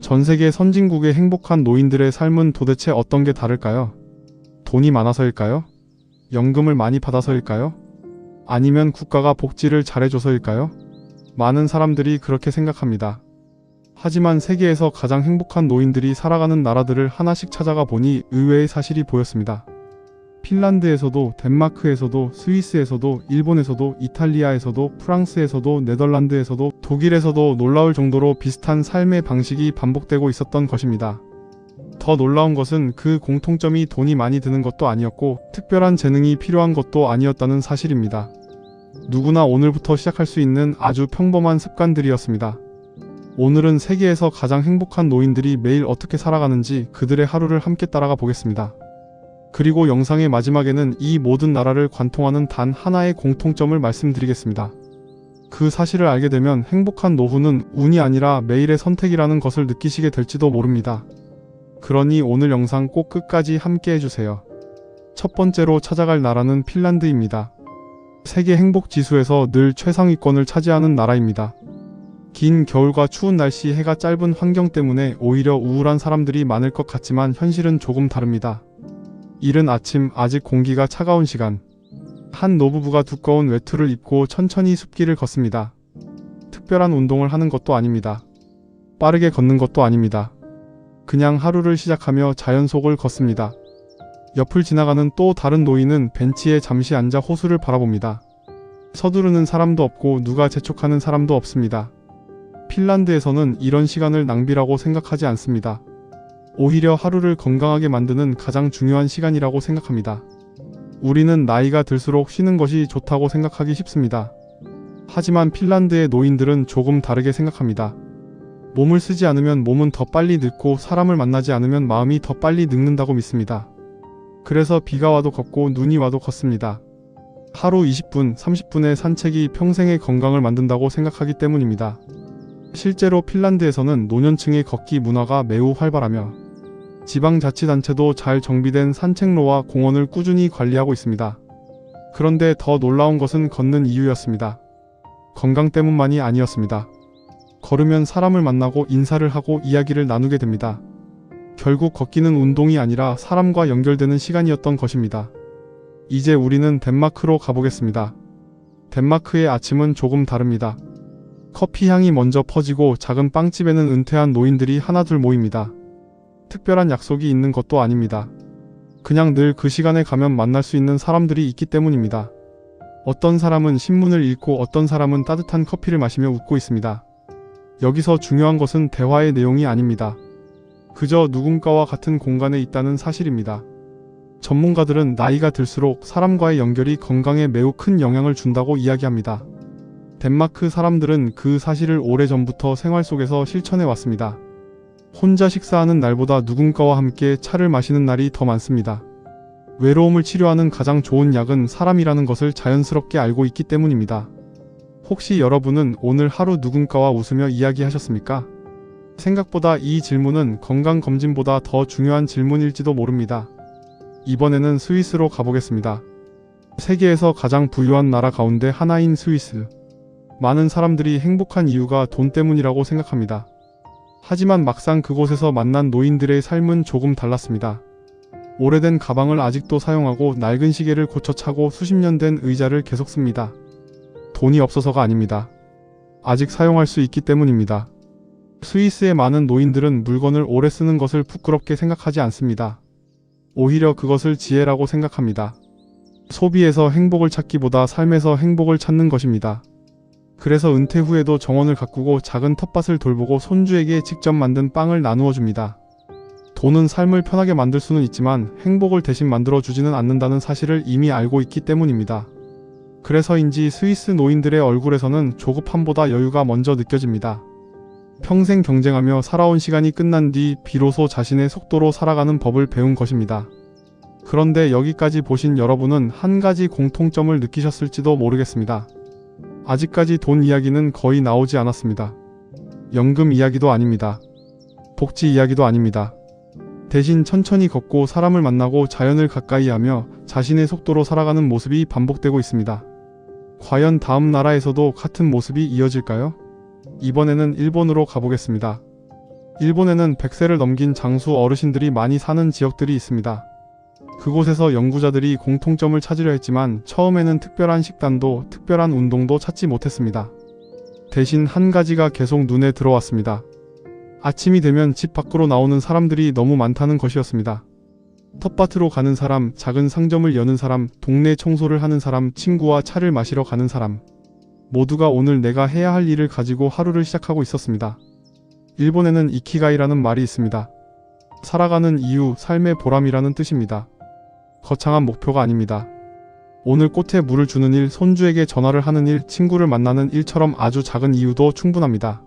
전 세계 선진국의 행복한 노인들의 삶은 도대체 어떤 게 다를까요? 돈이 많아서일까요? 연금을 많이 받아서일까요? 아니면 국가가 복지를 잘해줘서일까요? 많은 사람들이 그렇게 생각합니다. 하지만 세계에서 가장 행복한 노인들이 살아가는 나라들을 하나씩 찾아가 보니 의외의 사실이 보였습니다. 핀란드에서도, 덴마크에서도, 스위스에서도, 일본에서도, 이탈리아에서도, 프랑스에서도, 네덜란드에서도, 독일에서도 놀라울 정도로 비슷한 삶의 방식이 반복되고 있었던 것입니다. 더 놀라운 것은 그 공통점이 돈이 많이 드는 것도 아니었고 특별한 재능이 필요한 것도 아니었다는 사실입니다. 누구나 오늘부터 시작할 수 있는 아주 평범한 습관들이었습니다. 오늘은 세계에서 가장 행복한 노인들이 매일 어떻게 살아가는지 그들의 하루를 함께 따라가 보겠습니다. 그리고 영상의 마지막에는 이 모든 나라를 관통하는 단 하나의 공통점을 말씀드리겠습니다. 그 사실을 알게 되면 행복한 노후는 운이 아니라 매일의 선택이라는 것을 느끼시게 될지도 모릅니다. 그러니 오늘 영상 꼭 끝까지 함께 해주세요. 첫 번째로 찾아갈 나라는 핀란드입니다. 세계 행복 지수에서 늘 최상위권을 차지하는 나라입니다. 긴 겨울과 추운 날씨, 해가 짧은 환경 때문에 오히려 우울한 사람들이 많을 것 같지만 현실은 조금 다릅니다. 이른 아침, 아직 공기가 차가운 시간. 한 노부부가 두꺼운 외투를 입고 천천히 숲길을 걷습니다. 특별한 운동을 하는 것도 아닙니다. 빠르게 걷는 것도 아닙니다. 그냥 하루를 시작하며 자연 속을 걷습니다. 옆을 지나가는 또 다른 노인은 벤치에 잠시 앉아 호수를 바라봅니다. 서두르는 사람도 없고 누가 재촉하는 사람도 없습니다. 핀란드에서는 이런 시간을 낭비라고 생각하지 않습니다. 오히려 하루를 건강하게 만드는 가장 중요한 시간이라고 생각합니다. 우리는 나이가 들수록 쉬는 것이 좋다고 생각하기 쉽습니다. 하지만 핀란드의 노인들은 조금 다르게 생각합니다. 몸을 쓰지 않으면 몸은 더 빨리 늙고 사람을 만나지 않으면 마음이 더 빨리 늙는다고 믿습니다. 그래서 비가 와도 걷고 눈이 와도 걷습니다. 하루 20분, 30분의 산책이 평생의 건강을 만든다고 생각하기 때문입니다. 실제로 핀란드에서는 노년층의 걷기 문화가 매우 활발하며 지방자치단체도 잘 정비된 산책로와 공원을 꾸준히 관리하고 있습니다. 그런데 더 놀라운 것은 걷는 이유였습니다. 건강 때문만이 아니었습니다. 걸으면 사람을 만나고 인사를 하고 이야기를 나누게 됩니다. 결국 걷기는 운동이 아니라 사람과 연결되는 시간이었던 것입니다. 이제 우리는 덴마크로 가보겠습니다. 덴마크의 아침은 조금 다릅니다. 커피 향이 먼저 퍼지고 작은 빵집에는 은퇴한 노인들이 하나둘 모입니다. 특별한 약속이 있는 것도 아닙니다. 그냥 늘 그 시간에 가면 만날 수 있는 사람들이 있기 때문입니다. 어떤 사람은 신문을 읽고 어떤 사람은 따뜻한 커피를 마시며 웃고 있습니다. 여기서 중요한 것은 대화의 내용이 아닙니다. 그저 누군가와 같은 공간에 있다는 사실입니다. 전문가들은 나이가 들수록 사람과의 연결이 건강에 매우 큰 영향을 준다고 이야기합니다. 덴마크 사람들은 그 사실을 오래전부터 생활 속에서 실천해 왔습니다. 혼자 식사하는 날보다 누군가와 함께 차를 마시는 날이 더 많습니다. 외로움을 치료하는 가장 좋은 약은 사람이라는 것을 자연스럽게 알고 있기 때문입니다. 혹시 여러분은 오늘 하루 누군가와 웃으며 이야기하셨습니까? 생각보다 이 질문은 건강검진보다 더 중요한 질문일지도 모릅니다. 이번에는 스위스로 가보겠습니다. 세계에서 가장 부유한 나라 가운데 하나인 스위스. 많은 사람들이 행복한 이유가 돈 때문이라고 생각합니다. 하지만 막상 그곳에서 만난 노인들의 삶은 조금 달랐습니다. 오래된 가방을 아직도 사용하고 낡은 시계를 고쳐 차고 수십 년 된 의자를 계속 씁니다. 돈이 없어서가 아닙니다. 아직 사용할 수 있기 때문입니다. 스위스의 많은 노인들은 물건을 오래 쓰는 것을 부끄럽게 생각하지 않습니다. 오히려 그것을 지혜라고 생각합니다. 소비에서 행복을 찾기보다 삶에서 행복을 찾는 것입니다. 그래서 은퇴 후에도 정원을 가꾸고 작은 텃밭을 돌보고 손주에게 직접 만든 빵을 나누어 줍니다. 돈은 삶을 편하게 만들 수는 있지만 행복을 대신 만들어 주지는 않는다는 사실을 이미 알고 있기 때문입니다. 그래서인지 스위스 노인들의 얼굴에서는 조급함보다 여유가 먼저 느껴집니다. 평생 경쟁하며 살아온 시간이 끝난 뒤 비로소 자신의 속도로 살아가는 법을 배운 것입니다. 그런데 여기까지 보신 여러분은 한 가지 공통점을 느끼셨을지도 모르겠습니다. 아직까지 돈 이야기는 거의 나오지 않았습니다. 연금 이야기도 아닙니다. 복지 이야기도 아닙니다. 대신 천천히 걷고 사람을 만나고 자연을 가까이 하며 자신의 속도로 살아가는 모습이 반복되고 있습니다. 과연 다음 나라에서도 같은 모습이 이어질까요? 이번에는 일본으로 가보겠습니다. 일본에는 100세를 넘긴 장수 어르신들이 많이 사는 지역들이 있습니다. 그곳에서 연구자들이 공통점을 찾으려 했지만 처음에는 특별한 식단도 특별한 운동도 찾지 못했습니다. 대신 한 가지가 계속 눈에 들어왔습니다. 아침이 되면 집 밖으로 나오는 사람들이 너무 많다는 것이었습니다. 텃밭으로 가는 사람, 작은 상점을 여는 사람, 동네 청소를 하는 사람, 친구와 차를 마시러 가는 사람. 모두가 오늘 내가 해야 할 일을 가지고 하루를 시작하고 있었습니다. 일본에는 이키가이라는 말이 있습니다. 살아가는 이유, 삶의 보람이라는 뜻입니다. 거창한 목표가 아닙니다. 오늘 꽃에 물을 주는 일, 손주에게 전화를 하는 일, 친구를 만나는 일처럼 아주 작은 이유도 충분합니다.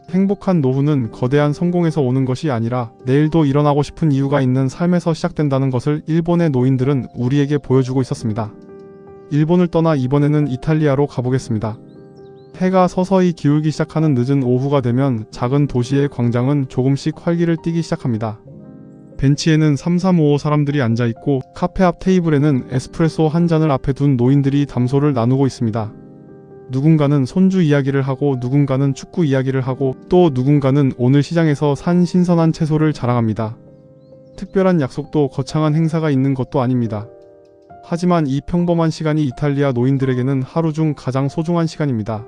행복한 노후는 거대한 성공에서 오는 것이 아니라 내일도 일어나고 싶은 이유가 있는 삶에서 시작된다는 것을 일본의 노인들은 우리에게 보여주고 있었습니다. 일본을 떠나 이번에는 이탈리아로 가보겠습니다. 해가 서서히 기울기 시작하는 늦은 오후가 되면 작은 도시의 광장은 조금씩 활기를 띠기 시작합니다. 벤치에는 3355 사람들이 앉아있고 카페 앞 테이블에는 에스프레소 한 잔을 앞에 둔 노인들이 담소를 나누고 있습니다. 누군가는 손주 이야기를 하고 누군가는 축구 이야기를 하고 또 누군가는 오늘 시장에서 산 신선한 채소를 자랑합니다. 특별한 약속도 거창한 행사가 있는 것도 아닙니다. 하지만 이 평범한 시간이 이탈리아 노인들에게는 하루 중 가장 소중한 시간입니다.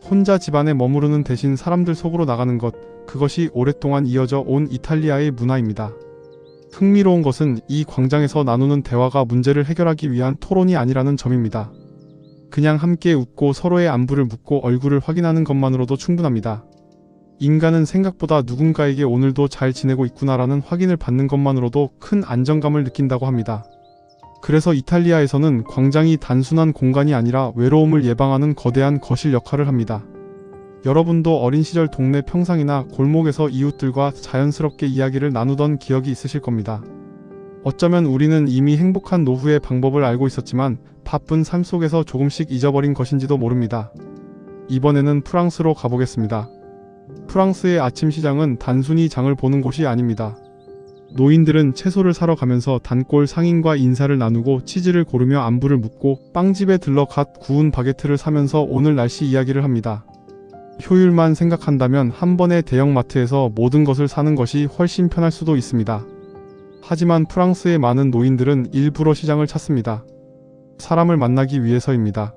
혼자 집안에 머무르는 대신 사람들 속으로 나가는 것, 그것이 오랫동안 이어져 온 이탈리아의 문화입니다. 흥미로운 것은 이 광장에서 나누는 대화가 문제를 해결하기 위한 토론이 아니라는 점입니다. 그냥 함께 웃고 서로의 안부를 묻고 얼굴을 확인하는 것만으로도 충분합니다. 인간은 생각보다 누군가에게 오늘도 잘 지내고 있구나라는 확인을 받는 것만으로도 큰 안정감을 느낀다고 합니다. 그래서 이탈리아에서는 광장이 단순한 공간이 아니라 외로움을 예방하는 거대한 거실 역할을 합니다. 여러분도 어린 시절 동네 평상이나 골목에서 이웃들과 자연스럽게 이야기를 나누던 기억이 있으실 겁니다. 어쩌면 우리는 이미 행복한 노후의 방법을 알고 있었지만 바쁜 삶 속에서 조금씩 잊어버린 것인지도 모릅니다. 이번에는 프랑스로 가보겠습니다. 프랑스의 아침 시장은 단순히 장을 보는 곳이 아닙니다. 노인들은 채소를 사러 가면서 단골 상인과 인사를 나누고 치즈를 고르며 안부를 묻고 빵집에 들러 갓 구운 바게트를 사면서 오늘 날씨 이야기를 합니다. 효율만 생각한다면 한 번에 대형마트에서 모든 것을 사는 것이 훨씬 편할 수도 있습니다. 하지만 프랑스의 많은 노인들은 일부러 시장을 찾습니다. 사람을 만나기 위해서입니다.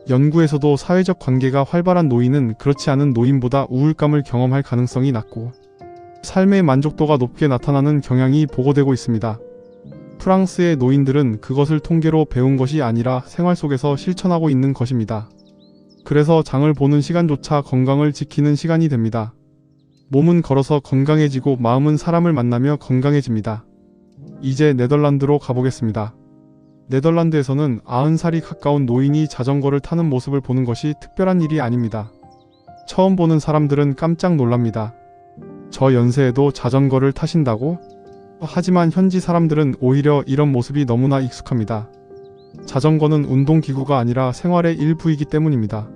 연구에서도 사회적 관계가 활발한 노인은 그렇지 않은 노인보다 우울감을 경험할 가능성이 낮고 삶의 만족도가 높게 나타나는 경향이 보고되고 있습니다. 프랑스의 노인들은 그것을 통계로 배운 것이 아니라 생활 속에서 실천하고 있는 것입니다. 그래서 장을 보는 시간조차 건강을 지키는 시간이 됩니다. 몸은 걸어서 건강해지고 마음은 사람을 만나며 건강해집니다. 이제 네덜란드로 가보겠습니다. 네덜란드에서는 90살이 가까운 노인이 자전거를 타는 모습을 보는 것이 특별한 일이 아닙니다. 처음 보는 사람들은 깜짝 놀랍니다. 저 연세에도 자전거를 타신다고? 하지만 현지 사람들은 오히려 이런 모습이 너무나 익숙합니다. 자전거는 운동기구가 아니라 생활의 일부이기 때문입니다.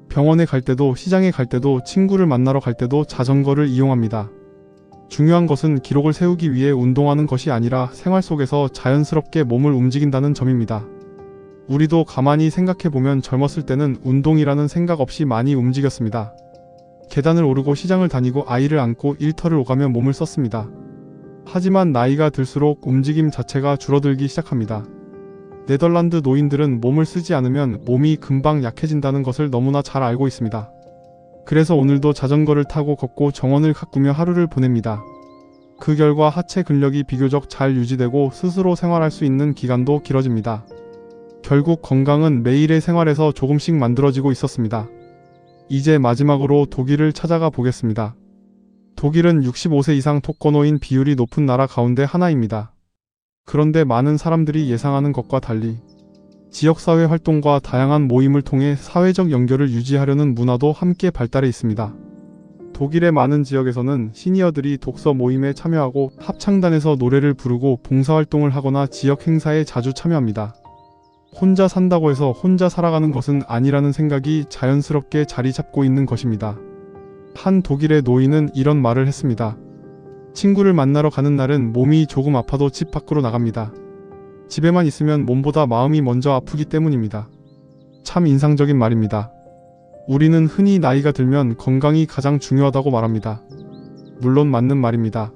병원에 갈 때도 시장에 갈 때도 친구를 만나러 갈 때도 자전거를 이용합니다. 중요한 것은 기록을 세우기 위해 운동하는 것이 아니라 생활 속에서 자연스럽게 몸을 움직인다는 점입니다. 우리도 가만히 생각해보면 젊었을 때는 운동이라는 생각 없이 많이 움직였습니다. 계단을 오르고 시장을 다니고 아이를 안고 일터를 오가며 몸을 썼습니다. 하지만 나이가 들수록 움직임 자체가 줄어들기 시작합니다. 네덜란드 노인들은 몸을 쓰지 않으면 몸이 금방 약해진다는 것을 너무나 잘 알고 있습니다. 그래서 오늘도 자전거를 타고 걷고 정원을 가꾸며 하루를 보냅니다. 그 결과 하체 근력이 비교적 잘 유지되고 스스로 생활할 수 있는 기간도 길어집니다. 결국 건강은 매일의 생활에서 조금씩 만들어지고 있었습니다. 이제 마지막으로 독일을 찾아가 보겠습니다. 독일은 65세 이상 독거노인 비율이 높은 나라 가운데 하나입니다. 그런데 많은 사람들이 예상하는 것과 달리 지역사회 활동과 다양한 모임을 통해 사회적 연결을 유지하려는 문화도 함께 발달해 있습니다. 독일의 많은 지역에서는 시니어들이 독서 모임에 참여하고 합창단에서 노래를 부르고 봉사활동을 하거나 지역 행사에 자주 참여합니다. 혼자 산다고 해서 혼자 살아가는 것은 아니라는 생각이 자연스럽게 자리 잡고 있는 것입니다. 한 독일의 노인은 이런 말을 했습니다. 친구를 만나러 가는 날은 몸이 조금 아파도 집 밖으로 나갑니다. 집에만 있으면 몸보다 마음이 먼저 아프기 때문입니다. 참 인상적인 말입니다. 우리는 흔히 나이가 들면 건강이 가장 중요하다고 말합니다. 물론 맞는 말입니다.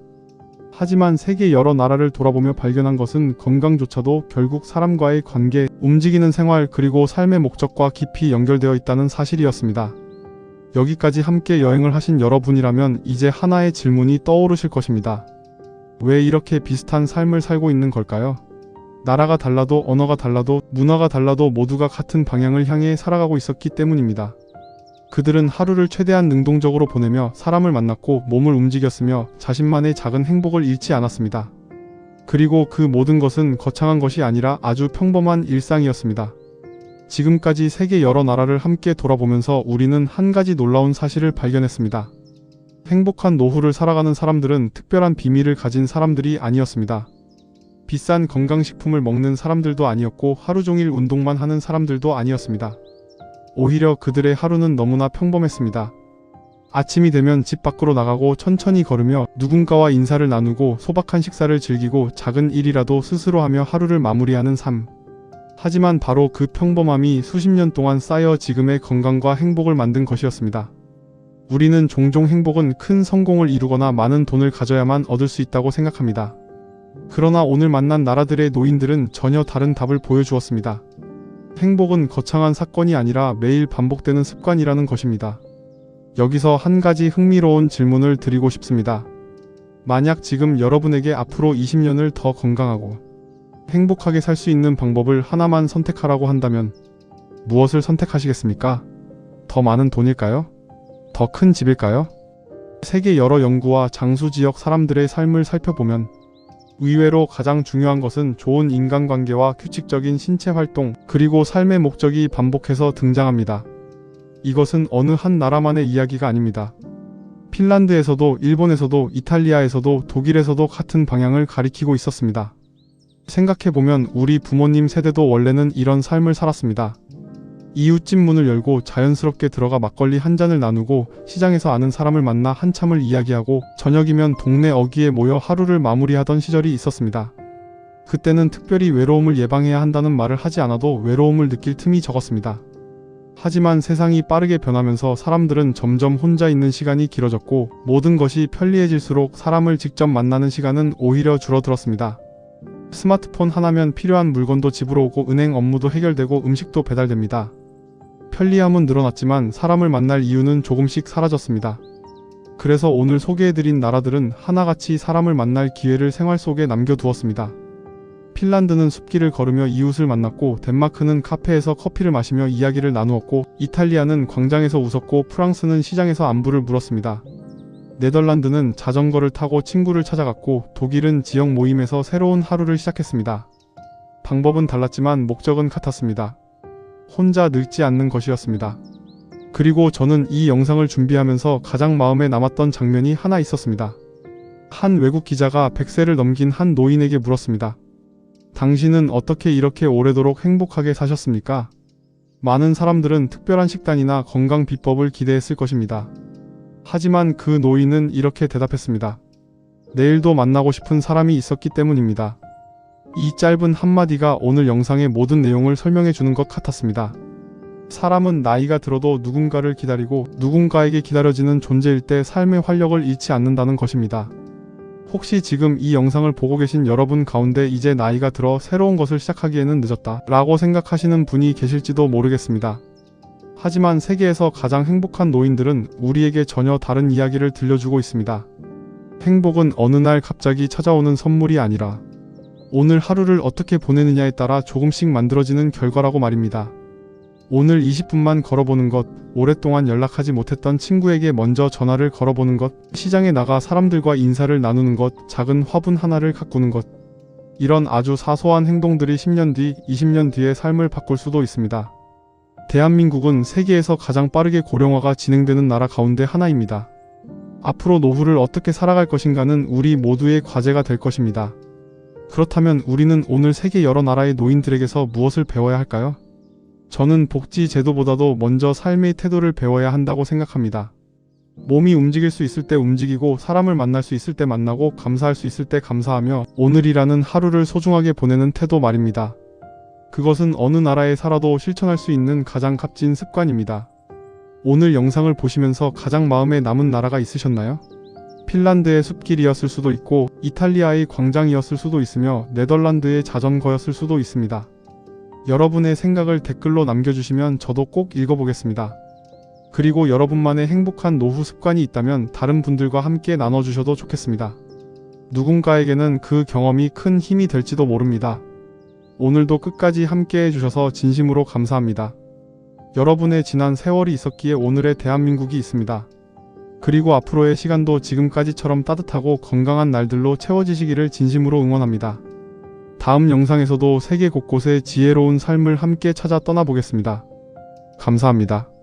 하지만 세계 여러 나라를 돌아보며 발견한 것은 건강조차도 결국 사람과의 관계, 움직이는 생활, 그리고 삶의 목적과 깊이 연결되어 있다는 사실이었습니다. 여기까지 함께 여행을 하신 여러분이라면 이제 하나의 질문이 떠오르실 것입니다. 왜 이렇게 비슷한 삶을 살고 있는 걸까요? 나라가 달라도, 언어가 달라도, 문화가 달라도 모두가 같은 방향을 향해 살아가고 있었기 때문입니다. 그들은 하루를 최대한 능동적으로 보내며 사람을 만났고 몸을 움직였으며 자신만의 작은 행복을 잃지 않았습니다. 그리고 그 모든 것은 거창한 것이 아니라 아주 평범한 일상이었습니다. 지금까지 세계 여러 나라를 함께 돌아보면서 우리는 한 가지 놀라운 사실을 발견했습니다. 행복한 노후를 살아가는 사람들은 특별한 비밀을 가진 사람들이 아니었습니다. 비싼 건강식품을 먹는 사람들도 아니었고 하루 종일 운동만 하는 사람들도 아니었습니다. 오히려 그들의 하루는 너무나 평범했습니다. 아침이 되면 집 밖으로 나가고 천천히 걸으며 누군가와 인사를 나누고 소박한 식사를 즐기고 작은 일이라도 스스로 하며 하루를 마무리하는 삶. 하지만 바로 그 평범함이 수십 년 동안 쌓여 지금의 건강과 행복을 만든 것이었습니다. 우리는 종종 행복은 큰 성공을 이루거나 많은 돈을 가져야만 얻을 수 있다고 생각합니다. 그러나 오늘 만난 나라들의 노인들은 전혀 다른 답을 보여주었습니다. 행복은 거창한 사건이 아니라 매일 반복되는 습관이라는 것입니다. 여기서 한 가지 흥미로운 질문을 드리고 싶습니다. 만약 지금 여러분에게 앞으로 20년을 더 건강하고 행복하게 살 수 있는 방법을 하나만 선택하라고 한다면 무엇을 선택하시겠습니까? 더 많은 돈일까요? 더 큰 집일까요? 세계 여러 연구와 장수 지역 사람들의 삶을 살펴보면 의외로 가장 중요한 것은 좋은 인간관계와 규칙적인 신체 활동, 그리고 삶의 목적이 반복해서 등장합니다. 이것은 어느 한 나라만의 이야기가 아닙니다. 핀란드에서도, 일본에서도, 이탈리아에서도, 독일에서도 같은 방향을 가리키고 있었습니다. 생각해보면 우리 부모님 세대도 원래는 이런 삶을 살았습니다. 이웃집 문을 열고 자연스럽게 들어가 막걸리 한 잔을 나누고 시장에서 아는 사람을 만나 한참을 이야기하고 저녁이면 동네 어귀에 모여 하루를 마무리하던 시절이 있었습니다. 그때는 특별히 외로움을 예방해야 한다는 말을 하지 않아도 외로움을 느낄 틈이 적었습니다. 하지만 세상이 빠르게 변하면서 사람들은 점점 혼자 있는 시간이 길어졌고 모든 것이 편리해질수록 사람을 직접 만나는 시간은 오히려 줄어들었습니다. 스마트폰 하나면 필요한 물건도 집으로 오고 은행 업무도 해결되고 음식도 배달됩니다. 편리함은 늘어났지만 사람을 만날 이유는 조금씩 사라졌습니다. 그래서 오늘 소개해드린 나라들은 하나같이 사람을 만날 기회를 생활 속에 남겨두었습니다. 핀란드는 숲길을 걸으며 이웃을 만났고, 덴마크는 카페에서 커피를 마시며 이야기를 나누었고, 이탈리아는 광장에서 웃었고, 프랑스는 시장에서 안부를 물었습니다. 네덜란드는 자전거를 타고 친구를 찾아갔고, 독일은 지역 모임에서 새로운 하루를 시작했습니다. 방법은 달랐지만 목적은 같았습니다. 혼자 늙지 않는 것이었습니다. 그리고 저는 이 영상을 준비하면서 가장 마음에 남았던 장면이 하나 있었습니다. 한 외국 기자가 100세를 넘긴 한 노인에게 물었습니다. 당신은 어떻게 이렇게 오래도록 행복하게 사셨습니까? 많은 사람들은 특별한 식단이나 건강 비법을 기대했을 것입니다. 하지만 그 노인은 이렇게 대답했습니다. 내일도 만나고 싶은 사람이 있었기 때문입니다. 이 짧은 한마디가 오늘 영상의 모든 내용을 설명해 주는 것 같았습니다. 사람은 나이가 들어도 누군가를 기다리고 누군가에게 기다려지는 존재일 때 삶의 활력을 잃지 않는다는 것입니다. 혹시 지금 이 영상을 보고 계신 여러분 가운데 이제 나이가 들어 새로운 것을 시작하기에는 늦었다 라고 생각하시는 분이 계실지도 모르겠습니다. 하지만 세계에서 가장 행복한 노인들은 우리에게 전혀 다른 이야기를 들려주고 있습니다. 행복은 어느 날 갑자기 찾아오는 선물이 아니라 오늘 하루를 어떻게 보내느냐에 따라 조금씩 만들어지는 결과라고 말입니다. 오늘 20분만 걸어보는 것, 오랫동안 연락하지 못했던 친구에게 먼저 전화를 걸어보는 것, 시장에 나가 사람들과 인사를 나누는 것, 작은 화분 하나를 가꾸는 것. 이런 아주 사소한 행동들이 10년 뒤, 20년 뒤의 삶을 바꿀 수도 있습니다. 대한민국은 세계에서 가장 빠르게 고령화가 진행되는 나라 가운데 하나입니다. 앞으로 노후를 어떻게 살아갈 것인가는 우리 모두의 과제가 될 것입니다. 그렇다면 우리는 오늘 세계 여러 나라의 노인들에게서 무엇을 배워야 할까요? 저는 복지 제도보다도 먼저 삶의 태도를 배워야 한다고 생각합니다. 몸이 움직일 수 있을 때 움직이고 사람을 만날 수 있을 때 만나고 감사할 수 있을 때 감사하며 오늘이라는 하루를 소중하게 보내는 태도 말입니다. 그것은 어느 나라에 살아도 실천할 수 있는 가장 값진 습관입니다. 오늘 영상을 보시면서 가장 마음에 남은 나라가 있으셨나요? 핀란드의 숲길이었을 수도 있고 이탈리아의 광장이었을 수도 있으며 네덜란드의 자전거였을 수도 있습니다. 여러분의 생각을 댓글로 남겨주시면 저도 꼭 읽어보겠습니다. 그리고 여러분만의 행복한 노후 습관이 있다면 다른 분들과 함께 나눠주셔도 좋겠습니다. 누군가에게는 그 경험이 큰 힘이 될지도 모릅니다. 오늘도 끝까지 함께 해주셔서 진심으로 감사합니다. 여러분의 지난 세월이 있었기에 오늘의 대한민국이 있습니다. 그리고 앞으로의 시간도 지금까지처럼 따뜻하고 건강한 날들로 채워지시기를 진심으로 응원합니다. 다음 영상에서도 세계 곳곳의 지혜로운 삶을 함께 찾아 떠나보겠습니다. 감사합니다.